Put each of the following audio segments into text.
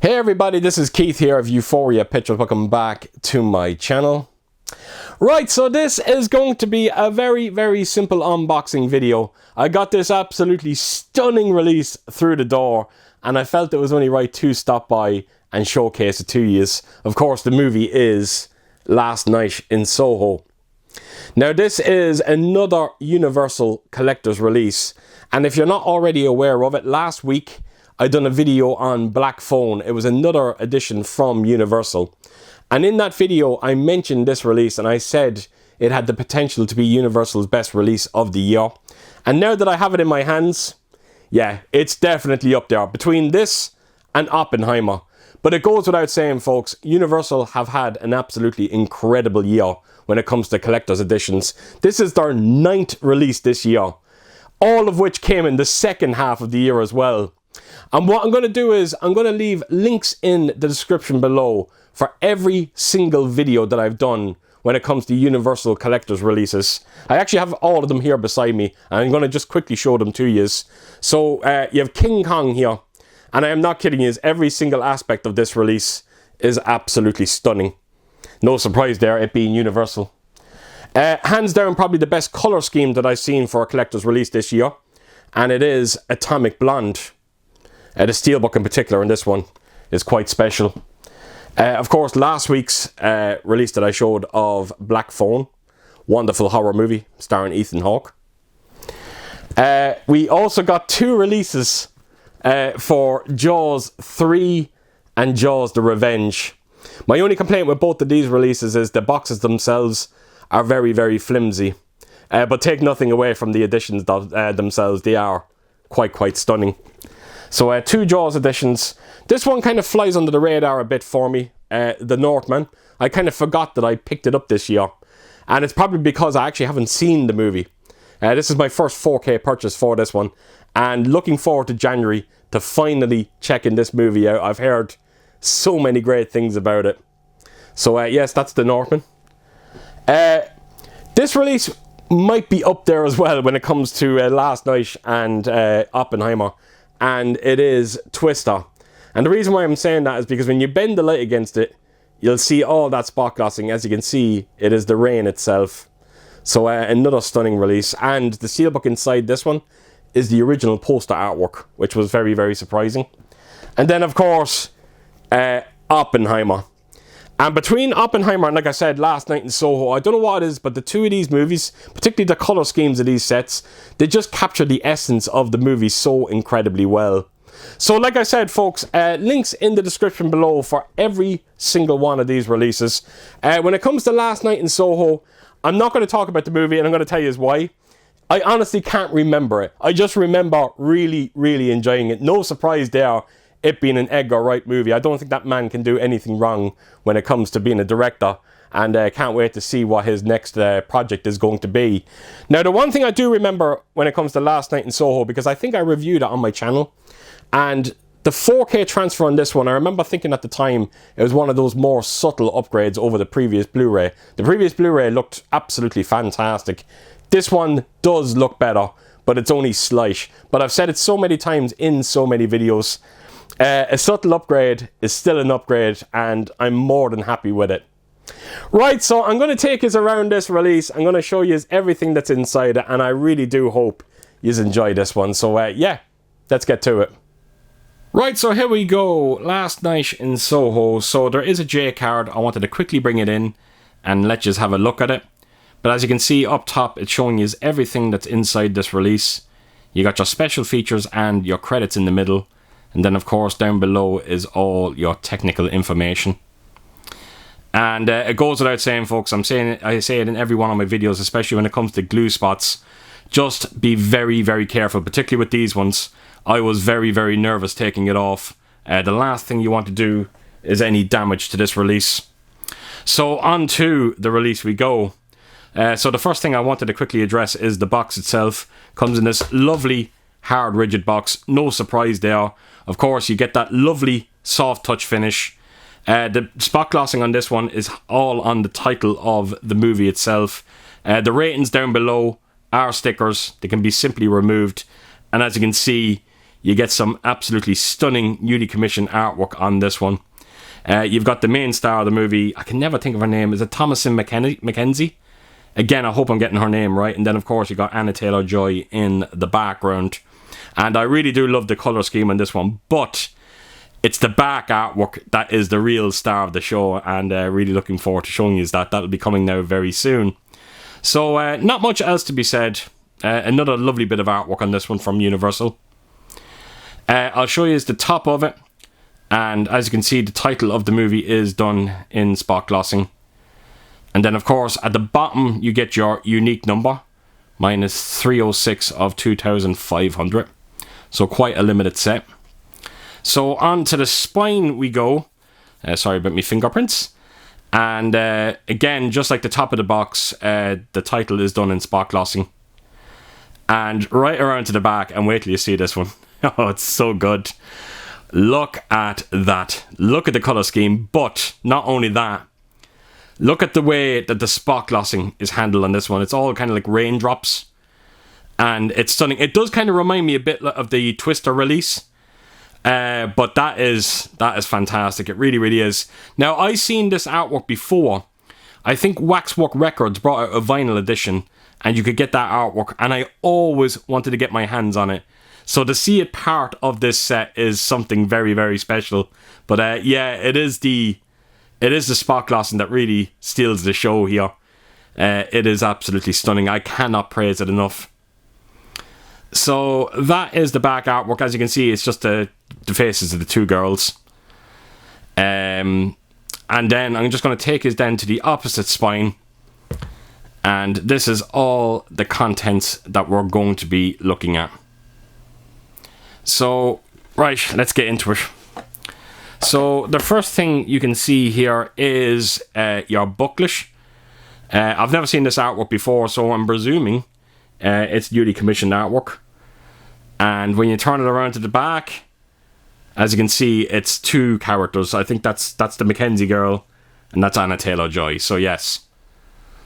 Hey everybody, this is Keith here of Euphoria Pictures. Welcome back to my channel. Right, so this is going to be a very simple unboxing video. I got this absolutely stunning release through the door and I felt it was only right to stop by and showcase it to you. Of course, the movie is Last Night in Soho. Now this is another Universal Collector's release, and if you're not already aware of it, last week I done a video on Black Phone. It was another edition from Universal. And in that video, I mentioned this release and I said it had the potential to be Universal's best release of the year. And now that I have it in my hands, yeah, it's definitely up there between this and Oppenheimer. But it goes without saying, folks, Universal have had an absolutely incredible year when it comes to collector's editions. This is their 9th release this year, all of which came in the second half of the year as well. And what I'm going to do is I'm going to leave links in the description below for every single video that I've done when it comes to Universal Collector's releases. I actually have all of them here beside me and I'm going to just quickly show them to you. So you have King Kong here, and I am not kidding you, every single aspect of this release is absolutely stunning. No surprise there, it being Universal. Hands down, probably the best colour scheme that I've seen for a collector's release this year, and it is Atomic Blonde. The Steelbook in particular in this one is quite special. Of course, last week's release that I showed of Black Phone, wonderful horror movie starring Ethan Hawke. We also got 2 releases for Jaws 3 and Jaws the Revenge. My only complaint with both of these releases is the boxes themselves are very flimsy. But take nothing away from the editions themselves, they are quite stunning. So 2 Jaws editions. This one kind of flies under the radar a bit for me, the Northman. I kind of forgot that I picked it up this year. And it's probably because I actually haven't seen the movie. This is my first 4K purchase for this one. And looking forward to January to finally checking this movie out. I've heard so many great things about it. So yes, that's the Northman. This release might be up there as well when it comes to Last Night and Oppenheimer. And it is Twister. And the reason why I'm saying that is because when you bend the light against it, you'll see all that spot glossing. As you can see, it is the rain itself. So another stunning release. And the steelbook inside this one is the original poster artwork, which was very surprising. And then, of course, Oppenheimer. And between Oppenheimer and, like I said, Last Night in Soho, I don't know what it is, but the 2 of these movies, particularly the colour schemes of these sets, they just capture the essence of the movie so incredibly well. So like I said, folks, links in the description below for every single one of these releases. When it comes to Last Night in Soho, I'm not going to talk about the movie, and I'm going to tell you why. I honestly can't remember it. I just remember really enjoying it. No surprise there, it being an Edgar Wright movie. I don't think that man can do anything wrong when it comes to being a director, and can't wait to see what his next project is going to be. Now, the one thing I do remember when it comes to Last Night in Soho, because I think I reviewed it on my channel, and the 4K transfer on this one, I remember thinking at the time it was one of those more subtle upgrades over the previous Blu-ray. The previous Blu-ray looked absolutely fantastic. This one does look better, but it's only slight. But I've said it so many times in so many videos, a subtle upgrade is still an upgrade, and I'm more than happy with it. Right, so I'm going to take us around this release. I'm going to show you everything that's inside it, and I really do hope you enjoy this one. So yeah, let's get to it. Right, so here we go. Last Night in Soho. So there is a J card. I wanted to quickly bring it in and let you have a look at it. But as you can see up top, it's showing you everything that's inside this release. You got your special features and your credits in the middle. And then, of course, down below is all your technical information. And it goes without saying, folks, I say it in every one of my videos, especially when it comes to glue spots. Just be very careful, particularly with these ones. I was very nervous taking it off. The last thing you want to do is any damage to this release. So on to the release we go. So the first thing I wanted to quickly address is the box itself. Comes in this lovely hard rigid box. No surprise there. Of course, you get that lovely soft touch finish. The spot glossing on this one is all on the title of the movie itself. The ratings down below are stickers. They can be simply removed. And as you can see, you get some absolutely stunning newly commissioned artwork on this one. You've got the main star of the movie. I can never think of her name. Is it Thomasin McKenzie? Again, I hope I'm getting her name right. And then, of course, you got Anna Taylor-Joy in the background. And I really do love the colour scheme on this one. But it's the back artwork that is the real star of the show. And really looking forward to showing you that. That'll be coming now very soon. So, not much else to be said. Another lovely bit of artwork on this one from Universal. I'll show you the top of it. And as you can see, the title of the movie is done in spot glossing. And then, of course, at the bottom, you get your unique number. Mine is 306 of 2,500. So quite a limited set. So on to the spine we go. Sorry about my fingerprints. And again, just like the top of the box, the title is done in spot glossing. And right around to the back, and wait till you see this one. Oh, it's so good. Look at that. Look at the colour scheme. But not only that, look at the way that the spot glossing is handled on this one. It's all kind of like raindrops. And it's stunning. It does kind of remind me a bit of the Twister release. But that is fantastic. It really, really is. Now, I've seen this artwork before. I think Waxwork Records brought out a vinyl edition. And you could get that artwork. And I always wanted to get my hands on it. So to see it part of this set is something very, very special. But yeah, it is the spot glossing that really steals the show here. It is absolutely stunning. I cannot praise it enough. So that is the back artwork. As you can see, it's just the faces of the two girls. And then I'm just going to take us down to the opposite spine. And this is all the contents that we're going to be looking at. So, right, let's get into it. So, the first thing you can see here is your booklet. I've never seen this artwork before, so I'm presuming it's newly commissioned artwork. And when you turn it around to the back, as you can see, it's two characters. I think that's the Mackenzie girl, and that's Anna Taylor-Joy. So, yes.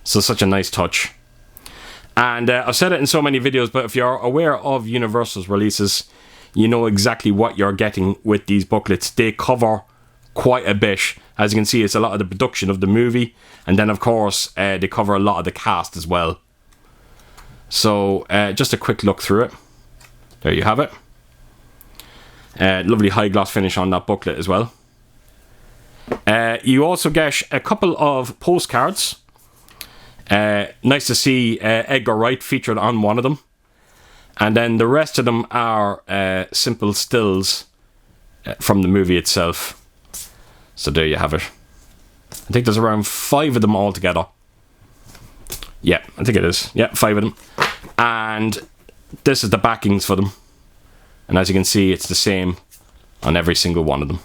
So, such a nice touch. And I've said it in so many videos, but if you're aware of Universal's releases, you know exactly what you're getting with these booklets. They cover quite a bit. As you can see, it's a lot of the production of the movie. And then, of course, they cover a lot of the cast as well. So, just a quick look through it. There you have it. Lovely high gloss finish on that booklet as well. You also get a couple of postcards. Nice to see Edgar Wright featured on one of them. And then the rest of them are simple stills from the movie itself. So there you have it. I think there's around 5 of them all together. Yeah, I think it is. Yeah, 5 of them. And this is the backings for them. And as you can see, it's the same on every single one of them.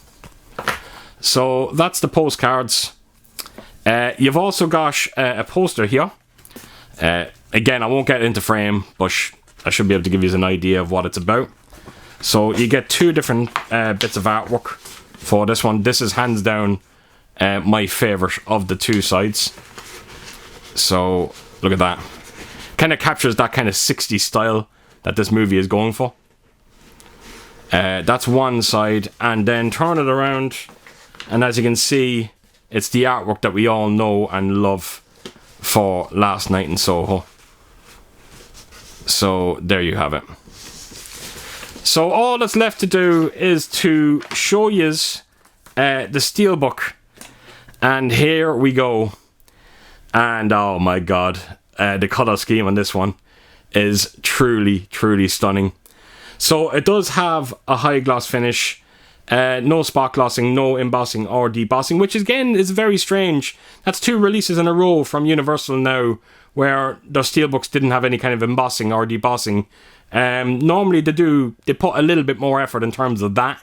So that's the postcards. You've also got a poster here. Again, I won't get into frame, but I should be able to give you an idea of what it's about. So you get 2 different bits of artwork for this one. This is hands down my favourite of the 2 sides. So look at that. Kind of captures that kind of 60s style that this movie is going for. That's one side, and then turn it around, and as you can see, it's the artwork that we all know and love for Last Night in Soho. So there you have it. So all that's left to do is to show you the Steelbook, and here we go. And oh my god, the colour scheme on this one is truly, truly stunning. So it does have a high gloss finish, no spot glossing, no embossing or debossing, which again is very strange. That's 2 releases in a row from Universal now where their Steelbooks didn't have any kind of embossing or debossing. Normally they put a little bit more effort in terms of that.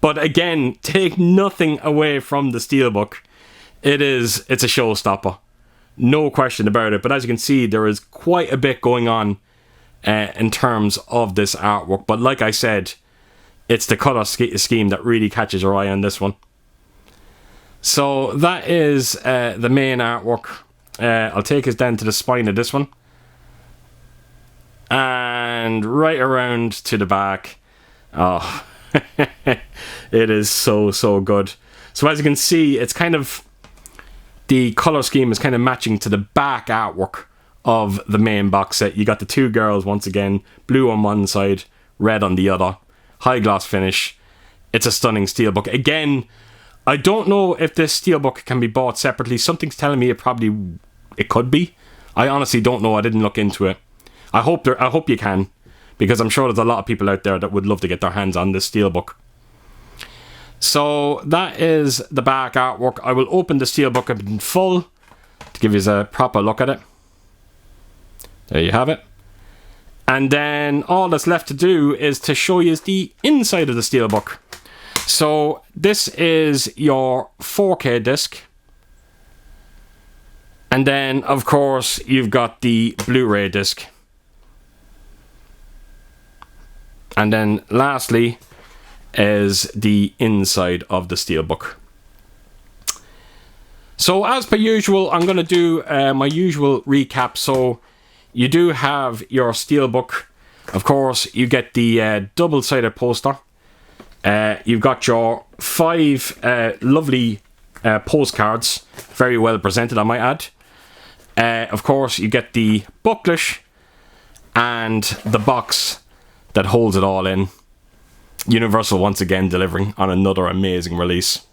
But again, take nothing away from the Steelbook. It's a showstopper. No question about it. But as you can see, there is quite a bit going on in terms of this artwork. But like I said, it's the colour scheme that really catches your eye on this one. So that is the main artwork. I'll take us down to the spine of this one. And right around to the back. Oh, it is so good. So as you can see, it's kind of, the color scheme is kind of matching to the back artwork of the main box set. You got the two girls once again, blue on one side, red on the other, high gloss finish. It's a stunning steelbook. Again, I don't know if this steelbook can be bought separately. Something's telling me it could be. I honestly don't know. I didn't look into it. I hope you can, because I'm sure there's a lot of people out there that would love to get their hands on this steelbook. So that is the back artwork. I will open the steelbook in full to give you a proper look at it. There you have it. And then all that's left to do is to show you the inside of the steelbook. So this is your 4K disc. And then, of course, you've got the Blu-ray disc. And then lastly is the inside of the steelbook. So as per usual, I'm going to do my usual recap. So you do have your steelbook. Of course, you get the double-sided poster. You've got your 5 lovely postcards, very well presented, I might add. Of course, you get the booklet and the box that holds it all in. Universal once again delivering on another amazing release.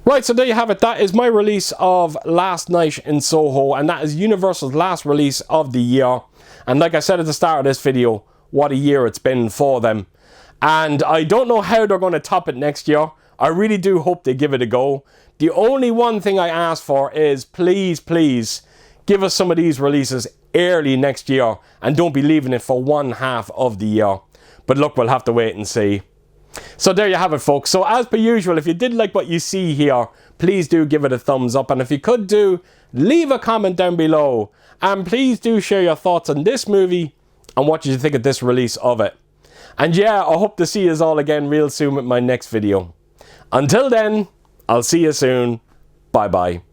Right, so there you have it. That is my release of Last Night in Soho, and that is Universal's last release of the year. And like I said at the start of this video, what a year it's been for them. And I don't know how they're going to top it next year. I really do hope they give it a go. The only one thing I ask for is please, please give us some of these releases early next year and don't be leaving it for one half of the year. But look, we'll have to wait and see. So there you have it, folks. So as per usual, if you did like what you see here, please do give it a thumbs up. And if you could do, leave a comment down below. And please do share your thoughts on this movie and what you think of this release of it. And yeah, I hope to see you all again real soon with my next video. Until then, I'll see you soon. Bye bye.